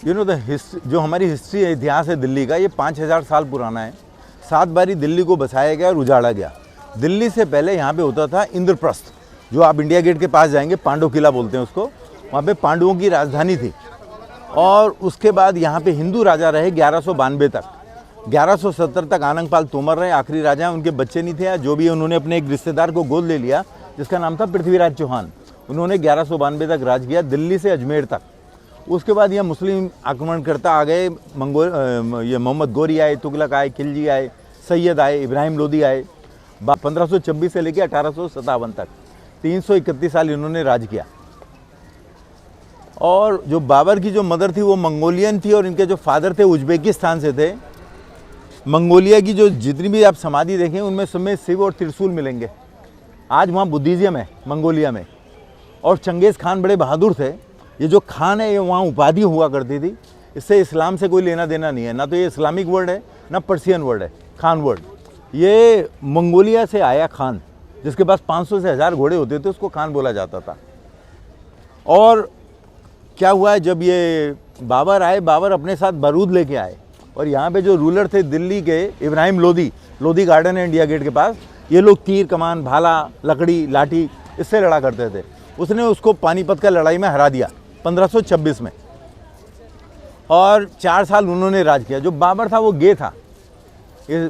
The history, जो हमारी history है, इतिहास है दिल्ली का, ये 5000 साल पुराना है। 7 बारी दिल्ली को बसाया गया और उजाड़ा गया। दिल्ली से पहले यहाँ पे होता था इंद्रप्रस्थ, जो आप इंडिया गेट के पास जाएंगे, पांडव किला बोलते हैं उसको, वहाँ पे पांडवों की राजधानी थी। और उसके बाद यहाँ पे हिंदू राजा रहे 1192 तक। 1170 तक आनंगपाल तोमर रहे, आखिरी राजा। उनके बच्चे नहीं थे, जो भी, उन्होंने अपने एक रिश्तेदार को गोद ले लिया जिसका नाम था पृथ्वीराज चौहान। उन्होंने 1192 तक राज किया, दिल्ली से अजमेर तक। उसके बाद यह मुस्लिम आक्रमणकर्ता आ गए, ये मोहम्मद गोरी आए, तुगलक आए, खिलजी आए, सैयद आए, इब्राहिम लोदी आए। 1526 से लेकर 1857 तक 331 साल इन्होंने राज किया। और जो बाबर की जो मदर थी वो मंगोलियन थी, और इनके जो फादर थे उज्बेकिस्तान से थे। मंगोलिया की जो जितनी भी आप समाधि देखें उनमें सब में शिव और त्रिशूल मिलेंगे। आज वहाँ बुद्धिज़्म है मंगोलिया में। और चंगेज़ खान बड़े बहादुर थे। ये जो खान है, ये वहाँ उपाधि हुआ करती थी। इससे इस्लाम से कोई लेना देना नहीं है, ना तो ये इस्लामिक वर्ड है ना पर्शियन वर्ड है, खान वर्ड। ये मंगोलिया से आया खान, जिसके पास 500 से 1000 घोड़े होते थे, उसको खान बोला जाता था। और क्या हुआ, जब ये बाबर आए, बाबर अपने साथ बारूद लेके आए, और यहाँ पे जो रूलर थे दिल्ली के, इब्राहिम लोदी, लोदी गार्डन है इंडिया गेट के पास, ये लोग तीर कमान, भाला, लकड़ी, लाठी, इससे लड़ा करते थे। उसने उसको पानीपत का लड़ाई में हरा दिया 1526 में, और 4 साल उन्होंने राज किया। जो बाबर था वो गे था, ये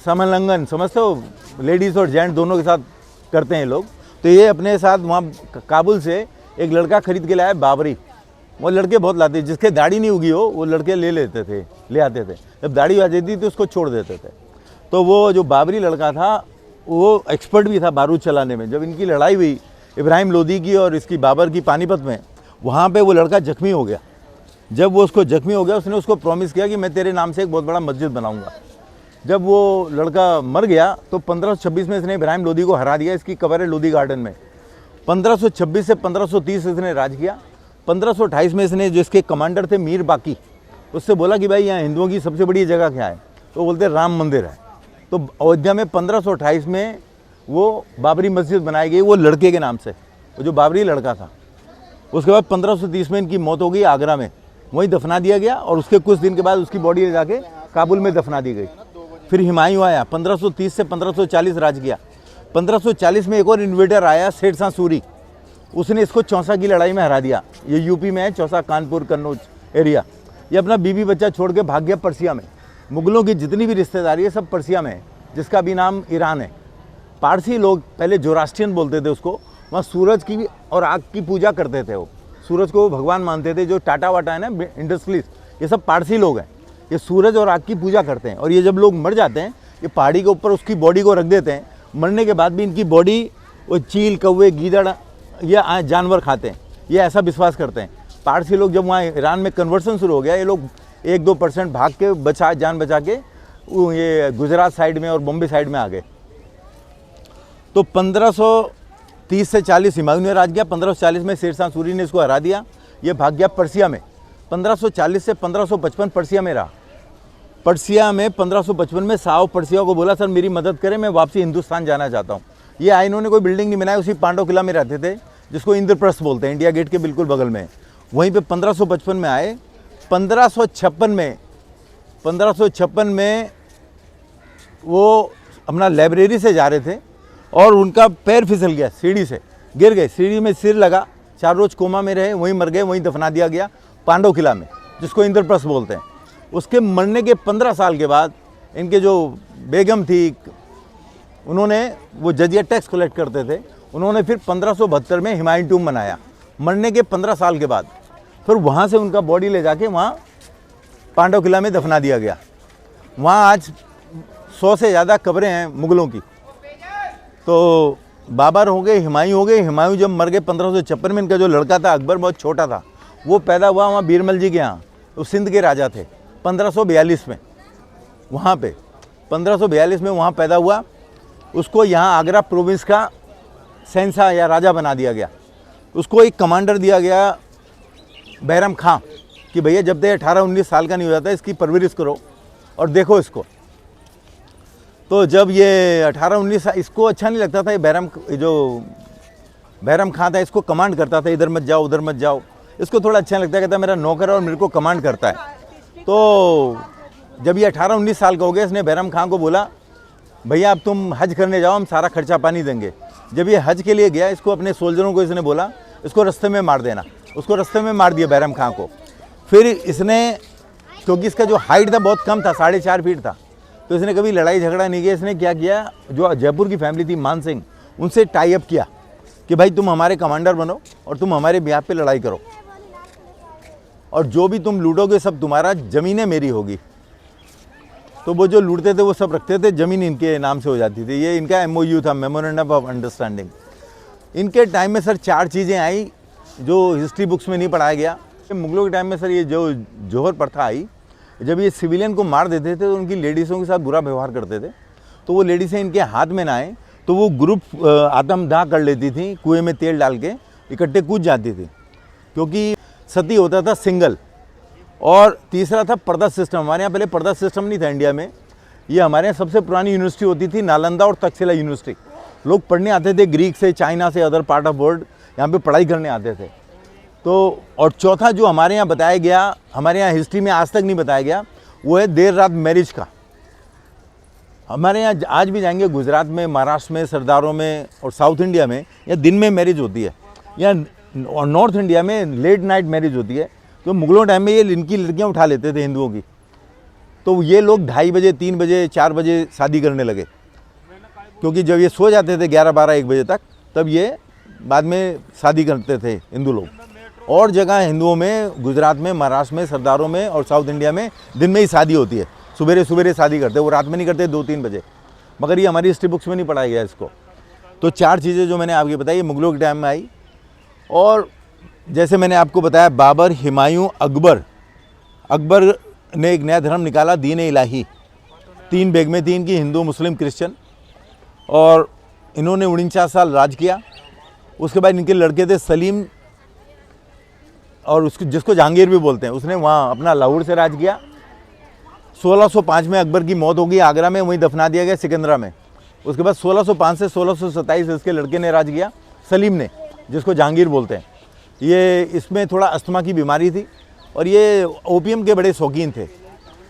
समलंगन समझते हो, लेडीज़ और जेंट दोनों के साथ करते हैं लोग। तो ये अपने साथ वहाँ काबुल से एक लड़का खरीद के लाया, बाबरी। वो लड़के बहुत लाते, जिसके दाढ़ी नहीं उगी हो वो लड़के ले आते थे। जब दाढ़ी आ जाती थी तो उसको छोड़ देते थे। तो वो जो बाबरी लड़का था वो एक्सपर्ट भी था बारूद चलाने में। जब इनकी लड़ाई हुई इब्राहिम लोदी की और इसकी बाबर की पानीपत में, वहाँ पे वो लड़का जख्मी हो गया। जब वो उसको जख्मी हो गया, उसने उसको प्रॉमिस किया कि मैं तेरे नाम से एक बहुत बड़ा मस्जिद बनाऊंगा। जब वो लड़का मर गया तो 1526 में इसने इब्राहिम लोदी को हरा दिया। इसकी कब्र है लोदी गार्डन में। 1526 से 1530 इसने राज किया। 1528 में इसने, जो इसके कमांडर थे मीर बाकी, उससे बोला कि भाई यहाँ हिंदुओं की सबसे बड़ी जगह क्या है, तो बोलते राम मंदिर है। तो अयोध्या में 1528 में वो बाबरी मस्जिद बनाई गई, वो लड़के के नाम से, वो जो बाबरी लड़का था। उसके बाद 1530 में इनकी मौत हो गई आगरा में, वहीं दफना दिया गया। और उसके कुछ दिन के बाद उसकी बॉडी ले जाके काबुल में दफना दी गई। फिर हुमायूं आया, 1530 से 1540 राज किया। 1540 में एक और इन्वेडर आया, शेर शाह सूरी। उसने इसको चौसा की लड़ाई में हरा दिया। ये यूपी में है, चौसा, कानपुर, कन्नौज एरिया। ये अपना बीवी बच्चा छोड़ के भाग गया पर्सिया में। मुगलों की जितनी भी रिश्तेदारी है सब पर्सिया में है, जिसका भी नाम ईरान है। पारसी लोग पहले जोरास्ट्रियन बोलते थे उसको। वहाँ सूरज की और आग की पूजा करते थे। वो सूरज को वो भगवान मानते थे। जो टाटा वाटा है ना, इंडस्ट्रीज, ये सब पारसी लोग हैं। ये सूरज और आग की पूजा करते हैं। और ये जब लोग मर जाते हैं, ये पहाड़ी के ऊपर उसकी बॉडी को रख देते हैं। मरने के बाद भी इनकी बॉडी वो चील, कौवे, गीदड़, ये जानवर खाते हैं। ये ऐसा विश्वास करते हैं पारसी लोग। जब वहाँ ईरान में कन्वर्सन शुरू हो गया, ये लोग 1-2% भाग के जान बचा के ये गुजरात साइड में और बॉम्बे साइड में आ गए। तो 1530 से 40 हुमायूं ने राज किया। 1540 में शेर शाह सूरी ने इसको हरा दिया। ये भाग गया पर्सिया में। 1540 से 1555 पर्सिया में रहा। पर्सिया में 1555 में साओ पर्सिया को बोला, सर मेरी मदद करें, मैं वापसी हिंदुस्तान जाना चाहता हूँ। ये आए, इन्होंने कोई बिल्डिंग नहीं बनाई, उसी पांडव किला में रहते थे, जिसको इंद्रप्रस्थ बोलते हैं, इंडिया गेट के बिल्कुल बगल में। वहीं पे 1555 में आए। 1556 में वो अपना लाइब्रेरी से जा रहे थे और उनका पैर फिसल गया, सीढ़ी से गिर गए, सीढ़ी में सिर लगा, 4 रोज कोमा में रहे, वहीं मर गए, वहीं दफना दिया गया पांडव किला में, जिसको इंद्रप्रस्थ बोलते हैं। उसके मरने के 15 साल के बाद इनके जो बेगम थी, उन्होंने, वो जजिया टैक्स कलेक्ट करते थे, उन्होंने फिर 1572 में हुमायूं टूम बनाया। मरने के 15 साल के बाद फिर वहाँ से उनका बॉडी ले जाके वहाँ पांडव किला में दफना दिया गया। वहाँ आज 100 से ज़्यादा कब्रें हैं मुग़लों की। तो बाबर हो गए, हुमायूं हो गए। हुमायूं जब मर गए 1556 में, इनका जो लड़का था अकबर, बहुत छोटा था, वो पैदा हुआ वहाँ बीरबल जी के यहाँ। वो सिंध के राजा थे। 1542 में वहाँ पे 1542 में वहाँ पैदा हुआ। उसको यहाँ आगरा प्रोविंस का शहंशाह या राजा बना दिया गया। उसको एक कमांडर दिया गया बैरम खां कि भैया जब तक 18-19 साल का नहीं हो जाता इसकी परवरिश करो और देखो इसको। तो जब ये 18-19 साल, इसको अच्छा नहीं लगता था, ये जो बैरम खां था इसको कमांड करता था, इधर मत जाओ उधर मत जाओ, इसको थोड़ा अच्छा लगता है, कहता है मेरा नौकर है और मेरे को कमांड करता है। तो जब ये 18-19 साल का हो गया, इसने बैरम खां को बोला भैया अब तुम हज करने जाओ, हम सारा खर्चा पानी देंगे। जब ये हज के लिए गया, इसको अपने सोल्जरों को इसने बोला इसको रास्ते में मार देना। उसको रास्ते में मार दिया बैरम खां को। फिर इसने, क्योंकि इसका जो हाइट था बहुत कम था, 4.5 फीट था, तो इसने कभी लड़ाई झगड़ा नहीं किया। इसने क्या किया, जो जयपुर की फैमिली थी मान सिंह, उनसे टाई अप किया कि भाई तुम हमारे कमांडर बनो और तुम हमारे बिहाफ पे लड़ाई करो, और जो भी तुम लूटोगे सब तुम्हारा, ज़मीनें मेरी होगी। तो वो जो लूटते थे वो सब रखते थे, ज़मीन इनके नाम से हो जाती थी। ये इनका MOU था, मेमोरेंडम ऑफ अंडरस्टैंडिंग। इनके टाइम में सर 4 चीज़ें आई जो हिस्ट्री बुक्स में नहीं पढ़ाया गया। मुगलों के टाइम में सर ये जो जौहर प्रथा आई, जब ये सिविलियन को मार देते थे तो उनकी लेडीज़ों के साथ बुरा व्यवहार करते थे, तो वो लेडीज़ें इनके हाथ में ना आए तो वो ग्रुप आत्मदाह कर लेती थी, कुएं में तेल डाल के इकट्ठे कूद जाती थी, क्योंकि सती होता था सिंगल। और तीसरा था पर्दा सिस्टम। हमारे यहाँ पहले पर्दा सिस्टम नहीं था इंडिया में। ये हमारे यहाँ सबसे पुरानी यूनिवर्सिटी होती थी नालंदा और तक्षशिला यूनिवर्सिटी। लोग पढ़ने आते थे ग्रीक से, चाइना से, अदर पार्ट ऑफ वर्ल्ड, यहाँ पे पढ़ाई करने आते थे। तो और चौथा जो हमारे यहाँ बताया गया, हमारे यहाँ हिस्ट्री में आज तक नहीं बताया गया, वो है देर रात मैरिज का। हमारे यहाँ आज भी जाएंगे गुजरात में, महाराष्ट्र में, सरदारों में और साउथ इंडिया में या दिन में मैरिज होती है, या नॉर्थ इंडिया में लेट नाइट मैरिज होती है। तो मुगलों टाइम में ये इनकी लड़कियाँ उठा लेते थे हिंदुओं की, तो ये लोग 2:30 बजे, 3 बजे, 4 बजे शादी करने लगे, क्योंकि जब ये सो जाते थे 11, 12, 1 बजे तक, तब ये बाद में शादी करते थे हिंदू लोग। और जगह हिंदुओं में, गुजरात में, महाराष्ट्र में, सरदारों में और साउथ इंडिया में दिन में ही शादी होती है, सुबेरे सुबेरे शादी करते, वो रात में नहीं करते 2-3 बजे। मगर ये हमारी हिस्ट्री बुक्स में नहीं पढ़ाया गया इसको। तो 4 चीज़ें जो मैंने आपको बताई, ये मुगलों के टाइम में आई। और जैसे मैंने आपको बताया, बाबर, हुमायूं, अकबर ने एक नया धर्म निकाला, दीन इलाही। 3 बेगमें थी इनकी, हिंदू, मुस्लिम, क्रिश्चियन, और इन्होंने 49 साल राज किया। उसके बाद इनके लड़के थे सलीम, और उसको जिसको जहांगीर भी बोलते हैं, उसने वहाँ अपना लाहौर से राज किया। 1605 में अकबर की मौत होगी आगरा में, वहीं दफना दिया गया सिकंदरा में। उसके बाद 1605 से 1627 इसके लड़के ने राज किया, सलीम ने, जिसको जहांगीर बोलते हैं। ये इसमें थोड़ा अस्थमा की बीमारी थी, और ये ओपियम के बड़े शौकीन थे।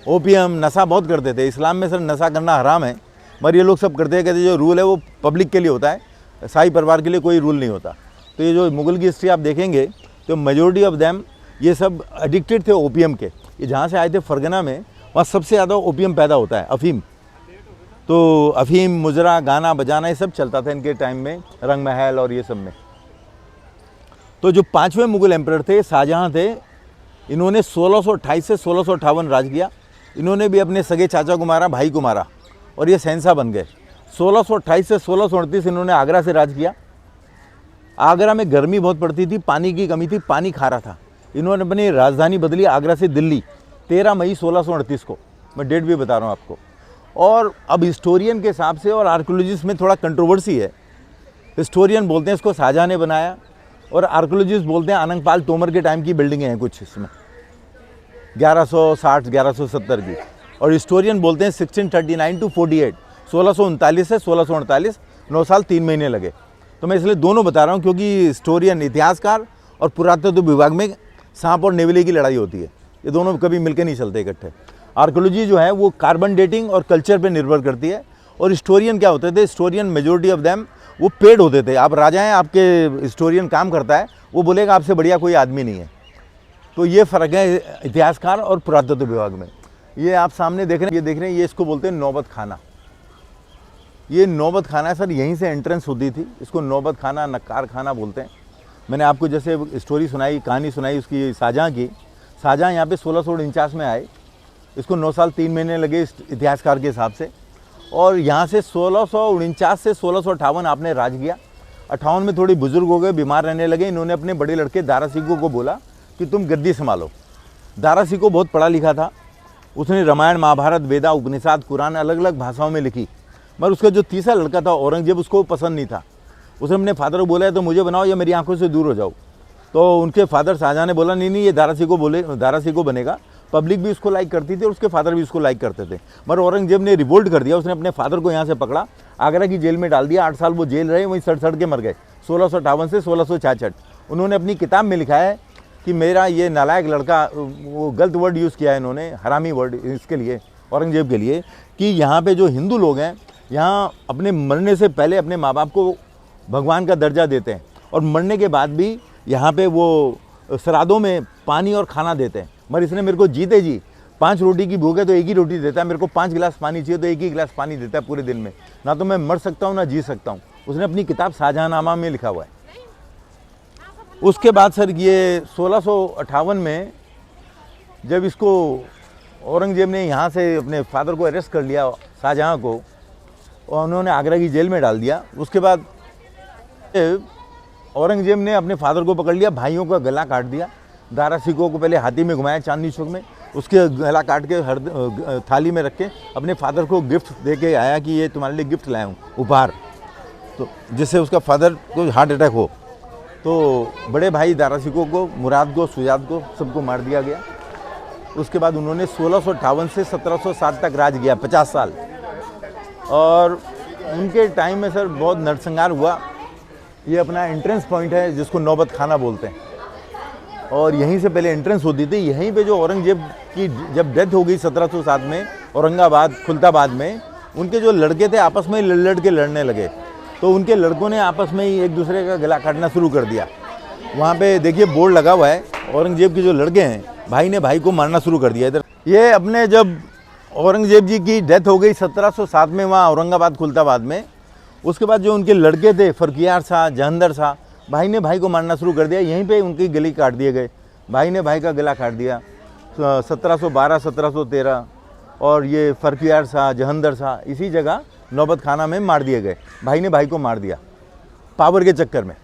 ओपियम, नशा बहुत करते थे। इस्लाम में सर नशा करना हराम है, मगर ये लोग सब करते हैं। कहते जो रूल है वो पब्लिक के लिए होता है, शाही परिवार के लिए कोई रूल नहीं होता। तो ये जो मुगल की हिस्ट्री आप देखेंगे तो मेजोरिटी ऑफ देम ये सब एडिक्टेड थे ओपियम के। ये जहाँ से आए थे फरगना में, वहाँ सबसे ज़्यादा ओपियम पैदा होता है, अफीम। तो अफीम, मुजरा, गाना बजाना, ये सब चलता था इनके टाइम में, रंग महल और ये सब में। तो जो 5वें मुगल एम्परर थे, शाहजहाँ थे, इन्होंने 1628 से 1658 राज किया। इन्होंने भी अपने सगे चाचा को मारा, भाई को मारा, और ये शहंशाह बन गए। 1628 से 1638 इन्होंने आगरा से राज किया। आगरा में गर्मी बहुत पड़ती थी, पानी की कमी थी, पानी खारा था। इन्होंने अपनी राजधानी बदली आगरा से दिल्ली, 13 मई 1638 को। मैं डेट भी बता रहा हूँ आपको। और अब हिस्टोरियन के हिसाब से और आर्कियोलॉजिस्ट में थोड़ा कंट्रोवर्सी है। हिस्टोरियन बोलते हैं इसको शाहजहाँ ने बनाया, और आर्कियोलॉजिस्ट बोलते हैं आनंदपाल तोमर के टाइम की बिल्डिंगें हैं कुछ इसमें, 1160, 1170 की। और हिस्टोरियन बोलते हैं 1639 to 48, 1639 से 1648, 9 साल 3 महीने लगे। तो मैं इसलिए दोनों बता रहा हूँ, क्योंकि हिस्टोरियन, इतिहासकार और पुरातत्व विभाग में सांप और नेवले की लड़ाई होती है। ये दोनों कभी मिलकर नहीं चलते इकट्ठे। आर्कियोलॉजी जो है वो कार्बन डेटिंग और कल्चर पे निर्भर करती है। और हिस्टोरियन क्या होते थे, हिस्टोरियन मेजोरिटी ऑफ देम वो पेड होते थे। आप राजा हैं, आपके हिस्टोरियन काम करता है, वो बोलेगा आपसे बढ़िया कोई आदमी नहीं है। तो ये फ़र्क है इतिहासकार और पुरातत्व विभाग में। ये आप सामने देख रहे हैं, ये देख रहे हैं, ये इसको बोलते हैं नौबत खाना। ये नौबत खाना है सर, यहीं से एंट्रेंस होती थी। इसको नौबत खाना, नक्कार खाना बोलते हैं। मैंने आपको जैसे स्टोरी सुनाई, कहानी सुनाई उसकी शाहजहाँ की। शाहजहाँ यहाँ पे 1649 में आए, इसको 9 साल 3 महीने लगे इस इतिहासकार के हिसाब से। और यहाँ से 1649 से 1658 आपने राज किया। 58 में थोड़ी बुजुर्ग हो गए, बीमार रहने लगे। इन्होंने अपने बड़े लड़के दारा सिकों को बोला कि तुम गद्दी संभालो। दारा सिकों बहुत पढ़ा लिखा था, उसने रामायण, महाभारत, वेदा, उपनिषद, कुरान अलग अलग भाषाओं में लिखी। मगर उसका जो तीसरा लड़का था औरंगजेब, उसको पसंद नहीं था। उसने अपने फादर को बोला तो मुझे बनाओ या मेरी आंखों से दूर हो जाओ। तो उनके फादर शाहजहाँ ने बोला नहीं, ये दारा सिकों बनेगा। पब्लिक भी उसको लाइक करती थी और उसके फादर भी उसको लाइक करते थे। मगर औरंगजेब ने रिवोल्ट कर दिया, उसने अपने फादर को यहाँ से पकड़ा, आगरा की जेल में डाल दिया। 8 साल वो जेल रहे, वहीं सड़ के मर गए 1658 से 1666। उन्होंने अपनी किताब में लिखा है कि मेरा ये नालायक लड़का, वो गलत वर्ड यूज़ किया है इन्होंने, हरामी वर्ड इसके लिए, औरंगजेब के लिए, कि यहाँ पे जो हिंदू लोग हैं यहाँ अपने मरने से पहले अपने माँ बाप को भगवान का दर्जा देते हैं और मरने के बाद भी यहाँ पे वो श्राद्धों में पानी और खाना देते हैं। मगर इसने मेरे को जीते जी 5 रोटी की भूख है तो एक ही रोटी देता है, मेरे को 5 गिलास पानी चाहिए तो एक ही गिलास पानी देता है पूरे दिन में। ना तो मैं मर सकता हूँ ना जी सकता हूँ। उसने अपनी किताब शाहजहांनामा में लिखा हुआ है। उसके बाद सर ये 1658 में जब इसको औरंगजेब ने यहाँ से अपने फादर को अरेस्ट कर लिया, शाहजहाँ को, और उन्होंने आगरा की जेल में डाल दिया। उसके बाद औरंगजेब ने अपने फादर को पकड़ लिया, भाइयों का गला काट दिया। दारा सिकों को पहले हाथी में घुमाया चांदनी चौक में, उसके गला काट के हर थाली में रख के अपने फादर को गिफ्ट दे के आया कि ये तुम्हारे लिए गिफ्ट लाया हूँ उपहार, तो जिससे उसका फादर को हार्ट अटैक हो। तो बड़े भाई दारा सिकों को, मुराद को, सुजात को, सबको मार दिया गया। उसके बाद उन्होंने 1658 से 1707 तक राज किया, 50 साल। और उनके टाइम में सर बहुत नरसंहार हुआ। ये अपना एंट्रेंस पॉइंट है जिसको नौबत खाना बोलते हैं, और यहीं से पहले एंट्रेंस होती थी। यहीं पे जो औरंगजेब की जब डेथ हो गई 1707 में औरंगाबाद खुलताबाद में, उनके जो लड़के थे आपस में लड़ के लड़ने लगे, तो उनके लड़कों ने आपस में ही एक दूसरे का गला काटना शुरू कर दिया। वहाँ पे देखिए बोर्ड लगा हुआ है, औरंगजेब के जो लड़के हैं भाई ने भाई को मारना शुरू कर दिया। इधर ये अपने जब औरंगजेब जी की डेथ हो गई 1707 में वहाँ औरंगाबाद खुलताबाद में, उसके बाद जो उनके लड़के थे फरकियार शाह, जहंदर शाह, भाई ने भाई को मारना शुरू कर दिया। यहीं पे उनकी गले काट दिए गए, भाई ने भाई का गला काट दिया 1712, 1713। और ये फरकियार शाह, जहंदर शाह इसी जगह नौबत खाना में मार दिए गए, भाई ने भाई को मार दिया पावर के चक्कर में।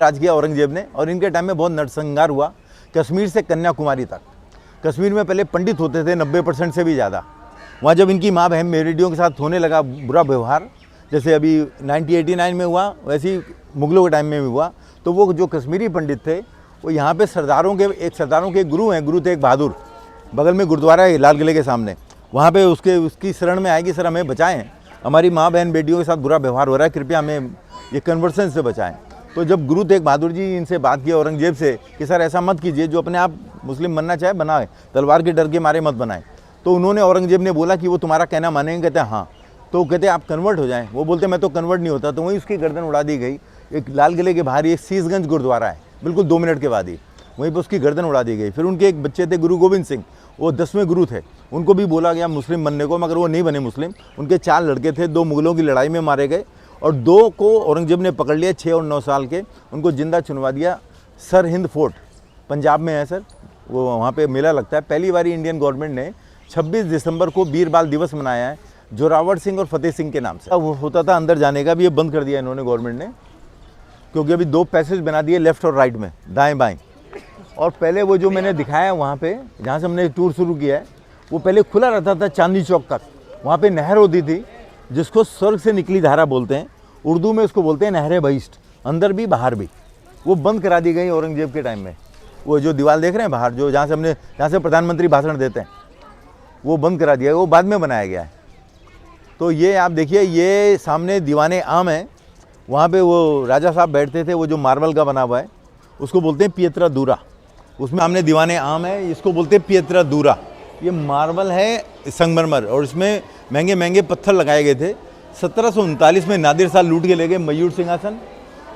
राज किया औरंगजेब ने, और इनके टाइम में बहुत नरसंहार हुआ कश्मीर से कन्याकुमारी तक। कश्मीर में पहले पंडित होते थे 90% से भी ज़्यादा। वहाँ जब इनकी माँ बहन मेरिडियों के साथ होने लगा बुरा व्यवहार, जैसे अभी 1989 में हुआ वैसे ही मुगलों के टाइम में भी हुआ, तो वो जो कश्मीरी पंडित थे वो यहाँ पे सरदारों के गुरु हैं, गुरु तेग बहादुर, बगल में गुरुद्वारा है लाल किले के सामने, वहाँ पे उसकी शरण में आएगी, सर हमें बचाएं, हमारी माँ बहन बेटियों के साथ बुरा व्यवहार हो रहा है, कृपया हमें ये कन्वर्सन से बचाएं। तो जब गुरु तेग बहादुर जी इनसे बात किया औरंगजेब से कि सर ऐसा मत कीजिए, जो अपने आप मुस्लिम बनना चाहे बनाए, तलवार के डर के मारे मत बनाए। तो उन्होंने, औरंगजेब ने बोला कि वो तुम्हारा कहना मानेंगे? कहते हैं हाँ। तो कहते आप कन्वर्ट हो जाएं। वो बोलते मैं तो कन्वर्ट नहीं होता। तो वहीं उसकी गर्दन उड़ा दी गई। एक लाल किले के बाहर एक शीशगंज गुरुद्वारा है, बिल्कुल 2 मिनट के बाद ही वहीं पर उसकी गर्दन उड़ा दी गई। फिर उनके एक बच्चे थे गुरु गोविंद सिंह, वो 10वें गुरु थे, उनको भी बोला गया मुस्लिम बनने को, मगर वो नहीं बने मुस्लिम। उनके 4 लड़के थे, 2 मुगलों की लड़ाई में मारे गए और 2 को औरंगजेब ने पकड़ लिया, 6 और 9 साल के, उनको जिंदा चुनवा दिया। सर हिंद फोर्ट पंजाब में है सर, वो वहाँ पे मेला लगता है। पहली बार इंडियन गवर्नमेंट ने 26 दिसंबर को वीर बाल दिवस मनाया है, जोरावर सिंह और फतेह सिंह के नाम से। वो होता था अंदर जाने का भी, ये बंद कर दिया इन्होंने गवर्नमेंट ने, क्योंकि अभी 2 पैसेज बना दिए, लेफ्ट और राइट में, दाएं बाएं। और पहले वो जो मैंने दिखाया वहाँ पे जहाँ से हमने टूर शुरू किया है, वो पहले खुला रहता था चांदनी चौक तक। वहाँ पे नहर होती थी जिसको स्वर्ग से निकली धारा बोलते हैं, उर्दू में उसको बोलते हैं नहर बहिष्ट, अंदर भी बाहर भी। वो बंद करा दी गई औरंगजेब के टाइम में। वो जो दीवार देख रहे हैं बाहर, जो जहाँ से प्रधानमंत्री भाषण देते हैं, वो बंद करा दिया, वो बाद में बनाया गया है। तो ये आप देखिए, ये सामने दीवाने आम है, वहाँ पे वो राजा साहब बैठते थे, वो जो मार्बल का बना हुआ है उसको बोलते हैं पियत्रा दूरा। उसमें सामने दीवाने आम है, इसको बोलते हैं पियत्रा दूरा। ये मार्बल है संगमरमर, और इसमें महंगे महंगे पत्थर लगाए गए थे। 1739 में नादिर शाह लूट के ले गए मयूर सिंहासन,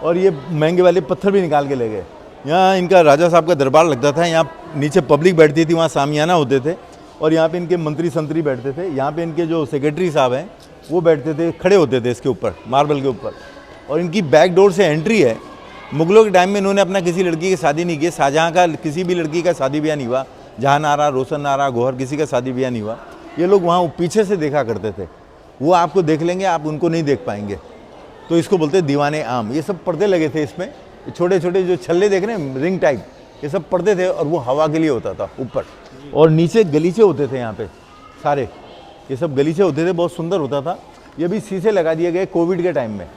और ये महंगे वाले पत्थर भी निकाल के ले गए। यहाँ इनका राजा साहब का दरबार लगता था, यहाँ नीचे पब्लिक बैठती थी, वहाँ सामियाना होते थे, और यहाँ पे इनके मंत्री संतरी बैठते थे। यहाँ पे इनके जो सेक्रेटरी साहब हैं वो बैठते थे, खड़े होते थे इसके ऊपर, मार्बल के ऊपर। और इनकी बैक डोर से एंट्री है। मुगलों के टाइम में इन्होंने अपना किसी लड़की की शादी नहीं की, शाहजहाँ का किसी भी लड़की का शादी ब्याह नहीं हुआ, जहां नारा, रोशन नारा, गौहर, किसी का शादी ब्याह नहीं हुआ। ये लोग वहाँ पीछे से देखा करते थे, वो आपको देख लेंगे, आप उनको नहीं देख पाएंगे। तो इसको बोलते हैं दीवाने आम। ये सब पर्दे लगे थे इसमें, छोटे छोटे जो छल्ले देख रहे हैं, रिंग टाइप, ये सब पर्दे थे, और वो हवा के लिए होता था ऊपर। और नीचे गलीचे होते थे यहाँ पे सारे, ये सब गलीचे होते थे, बहुत सुंदर होता था। ये भी शीशे लगा दिए गए कोविड के टाइम में,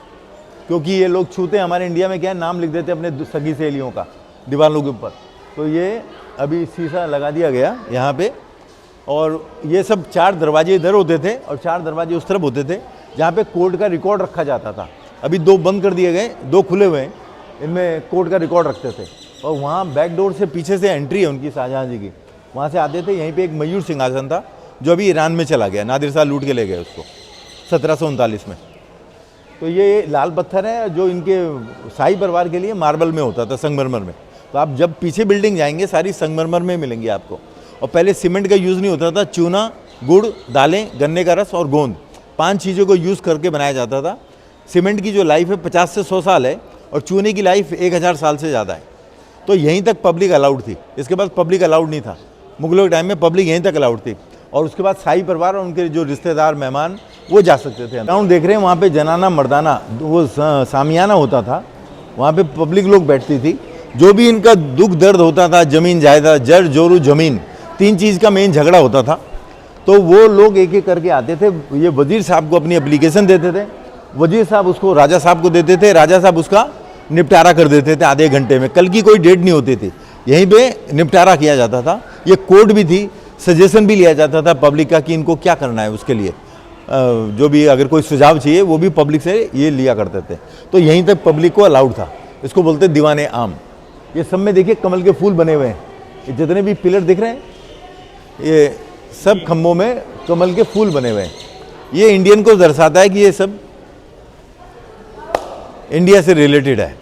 क्योंकि ये लोग छूते, हमारे इंडिया में क्या है, नाम लिख देते अपने सगी सहेलियों का दीवारों के ऊपर। तो ये अभी शीशा लगा दिया गया यहाँ पे। और ये सब 4 दरवाजे इधर होते थे और 4 दरवाजे उस तरफ होते थे, जहाँ पे कोर्ट का रिकॉर्ड रखा जाता था। अभी 2 बंद कर दिए गए, 2 खुले हुए हैं, इनमें कोर्ट का रिकॉर्ड रखते थे। और वहाँ बैक डोर से पीछे से एंट्री है उनकी, शाहजहाँ जी की, वहाँ से आते थे। यहीं पे एक मयूर सिंहासन था जो अभी ईरान में चला गया, नादिर शाह लूट के ले गए उसको 1739 में। तो ये लाल पत्थर है जो इनके शाही परिवार के लिए मार्बल में होता था, संगमरमर में। तो आप जब पीछे बिल्डिंग जाएंगे सारी संगमरमर में मिलेंगी आपको। और पहले सीमेंट का यूज़ नहीं होता था, चूना, गुड़, दालें, गन्ने का रस और गोंद, 5 चीज़ों को यूज़ करके बनाया जाता था। सीमेंट की जो लाइफ है 50 से 100 साल है और चूने की लाइफ 1000 साल से ज़्यादा है। तो यहीं तक पब्लिक अलाउड थी, इसके बाद पब्लिक अलाउड नहीं था। मुगलों के टाइम में पब्लिक यहीं तक अलाउड थी और उसके बाद शाही परिवार और उनके जो रिश्तेदार मेहमान वो जा सकते थे। ग्राउंड देख रहे हैं, वहाँ पे जनाना मर्दाना वो सामियाना होता था, वहाँ पे पब्लिक लोग बैठती थी। जो भी इनका दुख दर्द होता था, ज़मीन जायदाद, जड़ जोरू ज़मीन, 3 चीज़ का मेन झगड़ा होता था। तो वो लोग एक एक करके आते थे, ये वजीर साहब को अपनी एप्लीकेशन देते थे, वजीर साहब उसको राजा साहब को देते थे, राजा साहब उसका निपटारा कर देते थे आधे घंटे में। कल की कोई डेट नहीं होती थी, यहीं पे निपटारा किया जाता था। ये कोर्ट भी थी, सजेशन भी लिया जाता था पब्लिक का कि इनको क्या करना है, उसके लिए जो भी अगर कोई सुझाव चाहिए वो भी पब्लिक से ये लिया करते थे। तो यहीं तक पब्लिक को अलाउड था, इसको बोलते दीवाने आम। ये सब में देखिए कमल के फूल बने हुए हैं, ये जितने भी पिलर दिख रहे हैं ये सब खम्भों में कमल के फूल बने हुए हैं। ये इंडियन को दर्शाता है कि ये सब इंडिया से रिलेटेड है।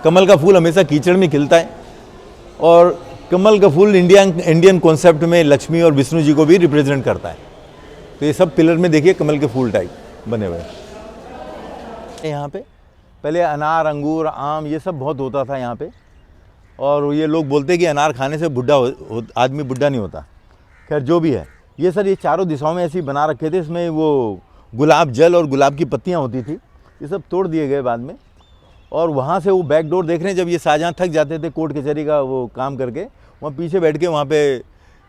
कमल का फूल हमेशा कीचड़ में खिलता है और कमल का फूल इंडियन कॉन्सेप्ट में लक्ष्मी और विष्णु जी को भी रिप्रेजेंट करता है। तो ये सब पिलर में देखिए कमल के फूल टाइप बने हुए हैं। यहाँ पे पहले अनार, अंगूर, आम ये सब बहुत होता था यहाँ पे। और ये लोग बोलते हैं कि अनार खाने से आदमी बुढ़ा नहीं होता। खैर जो भी है, ये सर ये चारों दिशाओं में ऐसे ही बना रखे थे। इसमें वो गुलाब जल और गुलाब की पत्तियाँ होती थी, ये सब तोड़ दिए गए बाद में। और वहाँ से वो बैक डोर देख रहे हैं, जब ये शाहजहाँ थक जाते थे कोर्ट कचहरी का वो काम करके, वहाँ पीछे बैठ के वहाँ पे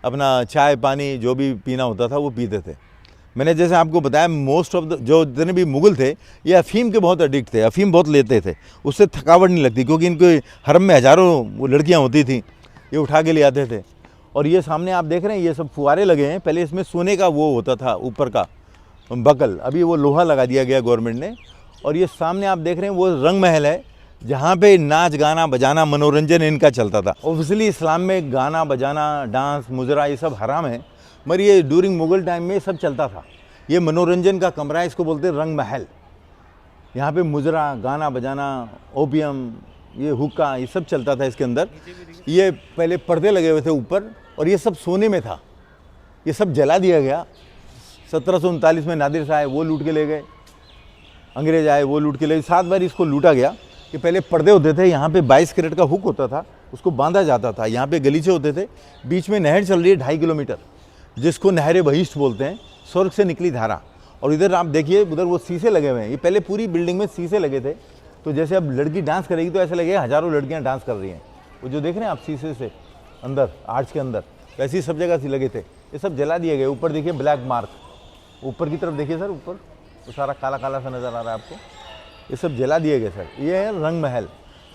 अपना चाय पानी जो भी पीना होता था वो पीते थे। मैंने जैसे आपको बताया, मोस्ट ऑफ द जो जितने भी मुगल थे ये अफ़ीम के बहुत एडिक्ट थे, अफ़ीम बहुत लेते थे, उससे थकावट नहीं लगती क्योंकि इनके हरम में हज़ारों वो लड़कियाँ होती थी, ये उठा के ले आते थे। और ये सामने आप देख रहे हैं ये सब फुहारे लगे हैं, पहले इसमें सोने का वो होता था ऊपर का बकल, अभी वो लोहा लगा दिया गया गवर्नमेंट ने। और ये सामने आप देख रहे हैं वो रंग महल है जहाँ पे नाच गाना बजाना मनोरंजन इनका चलता था। ऑब्वियसली इस्लाम में गाना बजाना, डांस, मुजरा ये सब हराम है, मगर ये ड्यूरिंग मुगल टाइम में सब चलता था। ये मनोरंजन का कमरा है, इसको बोलते हैं रंग महल। यहाँ पे मुजरा, गाना बजाना, ओपियम, ये हुक्का ये सब चलता था इसके अंदर। ये पहले पर्दे लगे हुए थे ऊपर और ये सब सोने में था, ये सब जला दिया गया। 1739 में नादिर शाह आए, वो लूट के ले गए, अंग्रेज आए वो लूट के ले गए, 7 बार इसको लूटा गया। कि पहले पर्दे होते थे, यहाँ पे 22 कैरेट का हुक होता था, उसको बांधा जाता था। यहाँ पे गलीचे होते थे, बीच में नहर चल रही है 2.5 किलोमीटर, जिसको नहर बहिश्त बोलते हैं, स्वर्ग से निकली धारा। और इधर आप देखिए उधर वो शीशे लगे हुए हैं, ये पहले पूरी बिल्डिंग में शीशे लगे थे। तो जैसे अब लड़की डांस करेगी तो ऐसा लगेगा हज़ारों लड़कियाँ डांस कर रही हैं। वो जो देख रहे हैं आप शीशे से अंदर, आर्च के अंदर, वैसे ही सब जगह से लगे थे। ये सब जला दिए गए। ऊपर देखिए ब्लैक मार्क, ऊपर की तरफ देखिए सर, ऊपर वो सारा काला काला सा नज़र आ रहा है आपको, ये सब जला दिए गए सर। ये है रंग महल।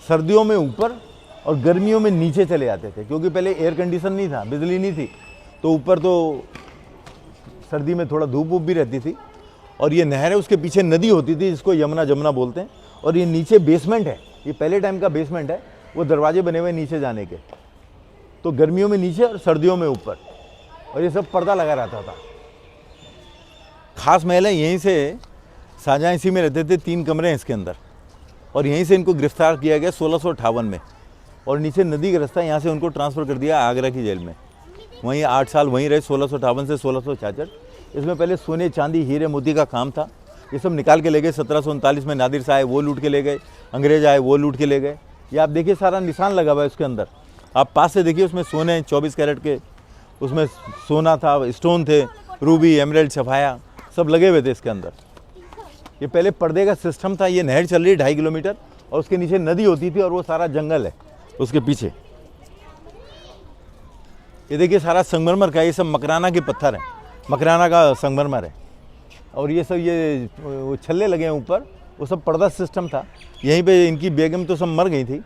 सर्दियों में ऊपर और गर्मियों में नीचे चले जाते थे, क्योंकि पहले एयर कंडीशन नहीं था, बिजली नहीं थी, तो ऊपर तो सर्दी में थोड़ा धूप वूप भी रहती थी। और ये नहर है, उसके पीछे नदी होती थी जिसको यमुना जमुना बोलते हैं। और ये नीचे बेसमेंट है, ये पहले टाइम का बेसमेंट है, वो दरवाजे बने हुए नीचे जाने के। तो गर्मियों में नीचे और सर्दियों में ऊपर, और ये सब पर्दा लगा रहता था। खास महल है, यहीं से शाहजहाँ इसी में रहते थे, 3 कमरे हैं इसके अंदर। और यहीं से इनको गिरफ्तार किया गया 1658 में। और नीचे नदी का रास्ता, यहाँ से उनको ट्रांसफ़र कर दिया आगरा की जेल में। वहीं 8 साल वहीं रहे, 1658 से 1666। इसमें पहले सोने चांदी हीरे मोती का काम था, ये सब निकाल के ले गए। 1739 में नादिर शाह आए, वो लूट के ले गए, अंग्रेज आए वो लूट के ले गए। ये आप देखिए सारा निशान लगा हुआ है उसके अंदर, आप पास से देखिए। उसमें सोने 24 कैरेट के, उसमें सोना था, स्टोन थे, रूबी, एमराल्ड, सफाया सब लगे हुए थे इसके अंदर। ये पहले पर्दे का सिस्टम था। ये नहर चल रही है 2.5 किलोमीटर और उसके नीचे नदी होती थी और वो सारा जंगल है उसके पीछे। ये देखिए सारा संगमरमर का, ये सब मकराना के पत्थर हैं, मकराना का संगमरमर है। और ये सब ये वो छल्ले लगे हैं ऊपर, वो सब पर्दा सिस्टम था। यहीं पे इनकी बेगम तो सब मर गई थी,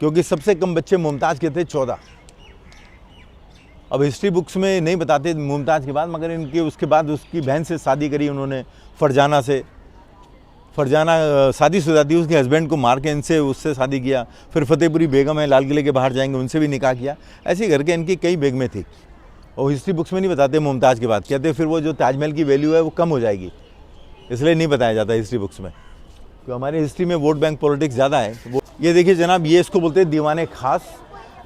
क्योंकि सबसे कम बच्चे मुमताज़ के थे 14। अब हिस्ट्री बुक्स में नहीं बताते मुमताज़ के बाद, मगर इनके उसके बाद उसकी बहन से शादी करी उन्होंने, फरजाना से। फरजाना शादीशुदा थी, उसके हस्बैंड को मार के इनसे उससे शादी किया। फिर फतेहपुरी बेगम है, लाल किले के बाहर जाएंगे, उनसे भी निकाह किया। ऐसे करके इनकी कई बेगमें थी। और हिस्ट्री बुक्स में नहीं बताते मुमताज़ की बात, कहते फिर वो जो ताजमहल की वैल्यू है वो कम हो जाएगी, इसलिए नहीं बताया जाता हिस्ट्री बुक्स में। तो हमारे हिस्ट्री में वोट बैंक पॉलिटिक्स ज़्यादा है। वो ये देखिए जनाब, ये इसको बोलते हैं दीवाने खास।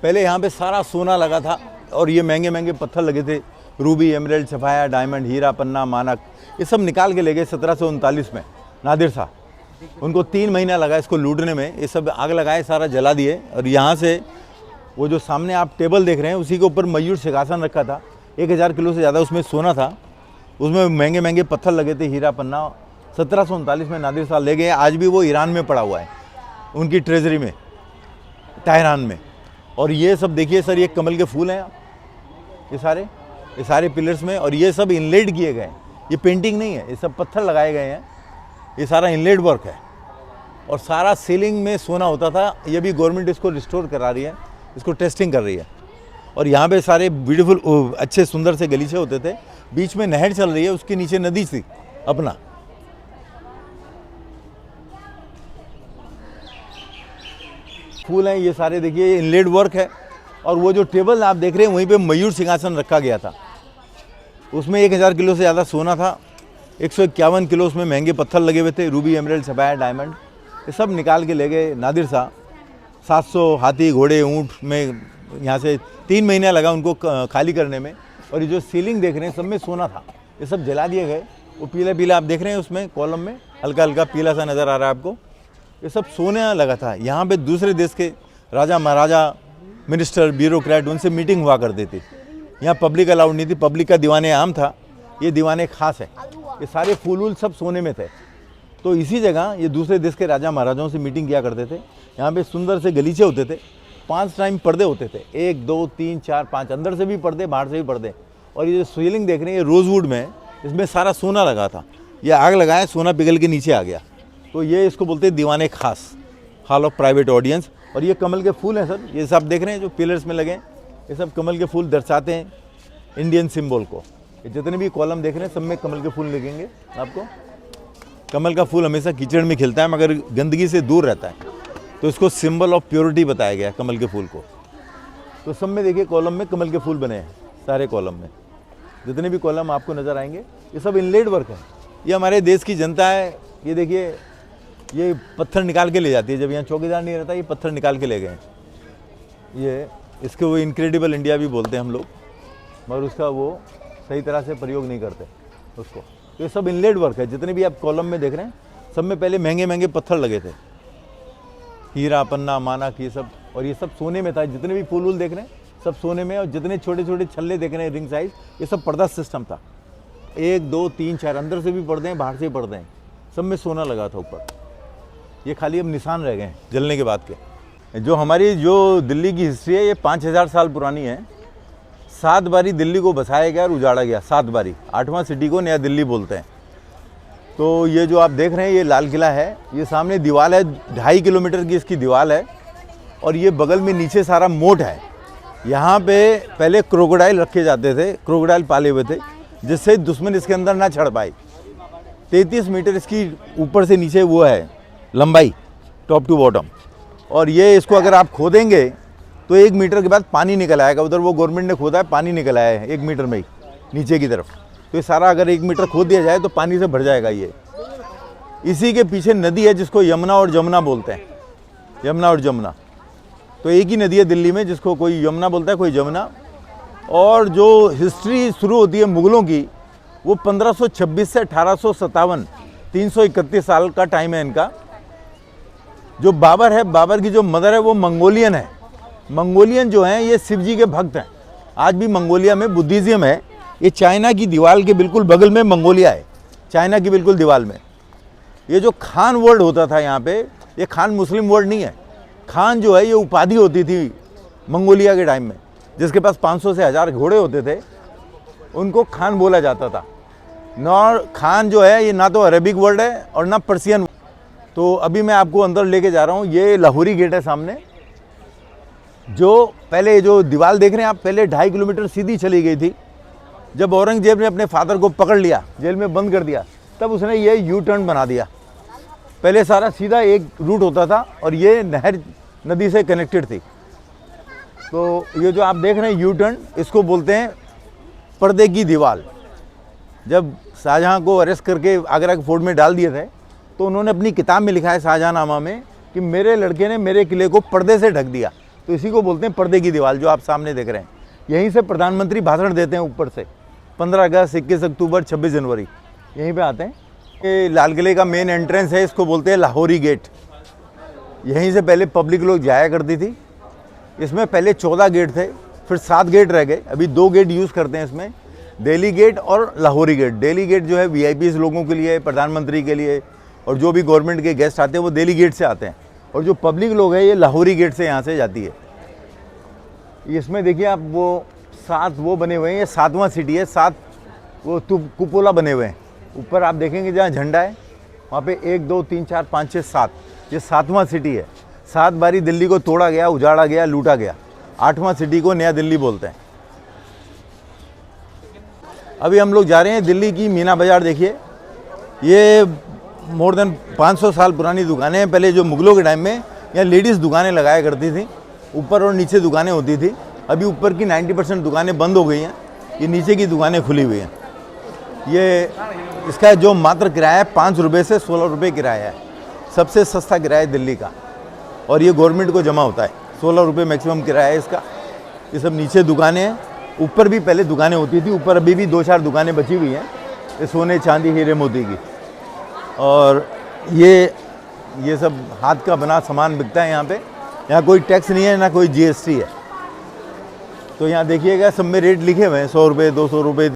पहले यहाँ पे सारा सोना लगा था और ये महंगे महंगे पत्थर लगे थे, रूबी, एमराल्ड, सफाया, डायमंड, हीरा, पन्ना, मानक, ये सब निकाल के ले गए 1739 में नादिर शाह। उनको 3 महीना लगा इसको लूटने में। ये सब आग लगाए, सारा जला दिए। और यहाँ से वो जो सामने आप टेबल देख रहे हैं, उसी के ऊपर मयूर सिंहासन रखा था। 1000 किलो से ज़्यादा उसमें सोना था, उसमें महंगे महंगे पत्थर लगे थे, हीरा, पन्ना। 1739 में नादिर शाह ले गए। आज भी वो ईरान में पड़ा हुआ है, उनकी ट्रेजरी में, तेहरान में। और ये सब देखिए सर, ये कमल के फूल हैं, ये सारे पिलर्स में। और ये सब इनलेड किए गए, ये पेंटिंग नहीं है, ये सब पत्थर लगाए गए हैं। ये सारा इनलेड वर्क है। और सारा सीलिंग में सोना होता था। ये भी गवर्नमेंट इसको रिस्टोर करा रही है, इसको टेस्टिंग कर रही है। और यहाँ पे सारे ब्यूटीफुल अच्छे सुंदर से गलीचे होते थे। बीच में नहर चल रही है, उसके नीचे नदी थी अपना। फूल हैं ये सारे, देखिए ये इनलेड वर्क है। और वो जो टेबल आप देख रहे हैं, वहीं पे मयूर सिंहासन रखा गया था। उसमें 1000 किलो से ज़्यादा सोना था। 151 किलो उसमें महंगे पत्थर लगे हुए थे, रूबी, एमराल्ड, सफाया, डायमंड। ये सब निकाल के ले गए नादिर शाह। 700 हाथी, घोड़े, ऊँट में यहाँ से 3 महीना लगा उनको खाली करने में। और ये जो सीलिंग देख रहे हैं, सब में सोना था, ये सब जला दिए गए। वो पीला पीला आप देख रहे हैं, उसमें कॉलम में हल्का हल्का पीला सा नज़र आ रहा है आपको। ये सब सोने लगा था। यहाँ पे दूसरे देश के राजा महाराजा, मिनिस्टर, ब्यूरोक्रेट, उनसे मीटिंग हुआ करती थी। यहाँ पब्लिक अलाउड नहीं थी, पब्लिक का दीवाने आम था, ये दीवाने खास है। ये सारे फूल वूल सब सोने में थे। तो इसी जगह ये दूसरे देश के राजा महाराजाओं से मीटिंग किया करते थे। यहाँ पे सुंदर से गलीचे होते थे, 5 टाइम पर्दे होते थे, 1 2 3 4 5, अंदर से भी पर्दे, बाहर से भी पर्दे। और ये जो सीलिंग देख रहे हैं, ये रोजवुड में, इसमें सारा सोना लगा था। ये आग लगाया, सोना पिघल के नीचे आ गया। तो ये इसको बोलते हैं दीवाने खास, हॉल ऑफ प्राइवेट ऑडियंस। और ये कमल के फूल हैं सर, ये सब देख रहे हैं जो पिलर्स में लगे हैं, ये सब कमल के फूल दर्शाते हैं इंडियन सिंबल को। ये जितने भी कॉलम देख रहे हैं, सब में कमल के फूल लगेंगे आपको। कमल का फूल हमेशा कीचड़ में खिलता है, मगर गंदगी से दूर रहता है, तो इसको सिंबल ऑफ प्योरिटी बताया गया है कमल के फूल को। तो सब में देखिए कॉलम में कमल के फूल बने हैं, सारे कॉलम में जितने भी कॉलम आपको नज़र आएंगे, ये सब इनलेड वर्क है। ये हमारे देश की जनता है। ये देखिए, ये पत्थर निकाल के ले जाती है, जब यहाँ चौकीदार नहीं रहता, ये पत्थर निकाल के ले गए। ये इसको वो इनक्रेडिबल इंडिया भी बोलते हैं हम लोग, मगर उसका वो सही तरह से प्रयोग नहीं करते उसको। तो ये सब इनलेड वर्क है। जितने भी आप कॉलम में देख रहे हैं, सब में पहले महंगे महंगे पत्थर लगे थे, हीरा, पन्ना, मानक, ये सब। और ये सब सोने में था। जितने भी फूल वूल देख रहे हैं, सब सोने में। और जितने छोटे छोटे छल्ले देख रहे हैं रिंग साइज, ये सब पर्दा सिस्टम था। 1 2 3 4, अंदर से भी पर्दे हैं, बाहर से भी पर्दे हैं, सब में सोना लगा था ऊपर। ये खाली अब निशान रह गए हैं जलने के बाद के। जो हमारी जो दिल्ली की हिस्ट्री है, ये 5000 साल पुरानी है। 7 बारी दिल्ली को बसाया गया और उजाड़ा गया, 7 बारी। 8वां सिटी को नया दिल्ली बोलते हैं। तो ये जो आप देख रहे हैं, ये लाल किला है। ये सामने दीवार है, 2.5 किलोमीटर की इसकी दीवार है। और ये बगल में नीचे सारा मोट है। यहाँ पे पहले क्रोकोडाइल रखे जाते थे, क्रोकोडाइल पाले हुए थे, जिससे दुश्मन इसके अंदर ना चढ़ पाए। 33 मीटर इसकी ऊपर से नीचे वो है लंबाई, टॉप टू बॉटम। और ये इसको अगर आप खोदेंगे तो 1 मीटर के बाद पानी निकल आएगा। उधर वो गवर्नमेंट ने खोदा है, पानी निकल आया है 1 मीटर में ही नीचे की तरफ। तो ये सारा अगर 1 मीटर खोद दिया जाए तो पानी से भर जाएगा ये। इसी के पीछे नदी है जिसको यमुना और जमुना बोलते हैं, यमुना और जमुना। तो एक ही नदी है दिल्ली में जिसको कोई यमुना बोलता है, कोई जमुना। और जो हिस्ट्री शुरू होती है मुग़लों की, वो 1526 से 1857, 331 साल का टाइम है इनका। जो बाबर है, बाबर की जो मदर है वो मंगोलियन है। मंगोलियन जो हैं ये शिव जी के भक्त हैं। आज भी मंगोलिया में बुद्धिज़्म है। ये चाइना की दीवार के बिल्कुल बगल में मंगोलिया है, चाइना की बिल्कुल दीवार में। ये जो खान वर्ड होता था यहाँ पे, ये खान मुस्लिम वर्ड नहीं है। खान जो है ये उपाधि होती थी मंगोलिया के टाइम में। जिसके पास 500 से 1000 घोड़े होते थे, उनको खान बोला जाता था। ना खान जो है ये ना तो अरेबिक वर्ड है और ना पर्सियन। तो अभी मैं आपको अंदर लेके जा रहा हूँ। ये लाहौरी गेट है सामने। जो पहले जो दीवार देख रहे हैं आप, पहले 2.5 किलोमीटर सीधी चली गई थी। जब औरंगजेब ने अपने फादर को पकड़ लिया, जेल में बंद कर दिया, तब उसने ये यू टर्न बना दिया। पहले सारा सीधा एक रूट होता था और ये नहर नदी से कनेक्टेड थी। तो ये जो आप देख रहे हैं यू टर्न, इसको बोलते हैं पर्दे की दीवार। जब शाहजहाँ को अरेस्ट करके आगरा के फोर्ट में डाल दिए थे तो उन्होंने अपनी किताब में लिखा है शाहजहाँनामा में कि मेरे लड़के ने मेरे किले को पर्दे से ढक दिया। तो इसी को बोलते हैं पर्दे की दीवार, जो आप सामने देख रहे हैं। यहीं से प्रधानमंत्री भाषण देते हैं ऊपर से, 15 अगस्त, 21 अक्टूबर, 26 जनवरी, यहीं पे आते हैं। ये लाल किले का मेन एंट्रेंस है, इसको बोलते हैं लाहौरी गेट। यहीं से पहले पब्लिक लोग जाया करती थी। इसमें पहले 14 गेट थे, फिर 7 गेट रह गए। अभी 2 गेट यूज़ करते हैं इसमें, दिल्ली गेट और लाहौरी गेट। दिल्ली गेट जो है वीआईपीज़ लोगों के लिए, प्रधानमंत्री के लिए, और जो भी गवर्नमेंट के गेस्ट आते हैं वो दिल्ली गेट से आते हैं। और जो पब्लिक लोग हैं ये लाहौरी गेट से यहाँ से जाती है। इसमें देखिए आप वो 7 वो बने हुए हैं, ये 7वां सिटी है। 7 वो कुपोला बने हुए हैं। ऊपर आप देखेंगे जहाँ झंडा है वहाँ पे 1 2 3 4 5 6 7, ये 7वां सिटी है। 7 बारी दिल्ली को तोड़ा गया, उजाड़ा गया, लूटा गया। 8वां सिटी को नया दिल्ली बोलते हैं। अभी हम लोग जा रहे हैं दिल्ली की मीना बाज़ार। देखिए ये मोर देन 500 साल पुरानी दुकानें हैं। पहले जो मुगलों के टाइम में यहाँ लेडीज़ दुकानें लगाया करती थी, ऊपर और नीचे दुकानें होती थी। अभी ऊपर की 90% दुकानें बंद हो गई हैं, ये नीचे की दुकानें खुली हुई हैं। ये इसका जो मात्र किराया है 5 रुपये से 16 रुपये किराया है, सबसे सस्ता किराया दिल्ली का। और ये गवर्नमेंट को जमा होता है, 16 रुपये मैक्सिमम किराया है इसका। ये सब नीचे दुकानें हैं, ऊपर भी पहले दुकानें होती थी। ऊपर अभी भी 2-4 दुकानें बची हुई हैं, ये सोने चांदी हीरे मोती की। और ये सब हाथ का बना सामान बिकता है यहाँ पे। यहाँ कोई टैक्स नहीं है, ना कोई जीएसटी है। तो यहाँ देखिएगा सब में रेट लिखे हुए हैं, 100 रुपये, 200 रुपये।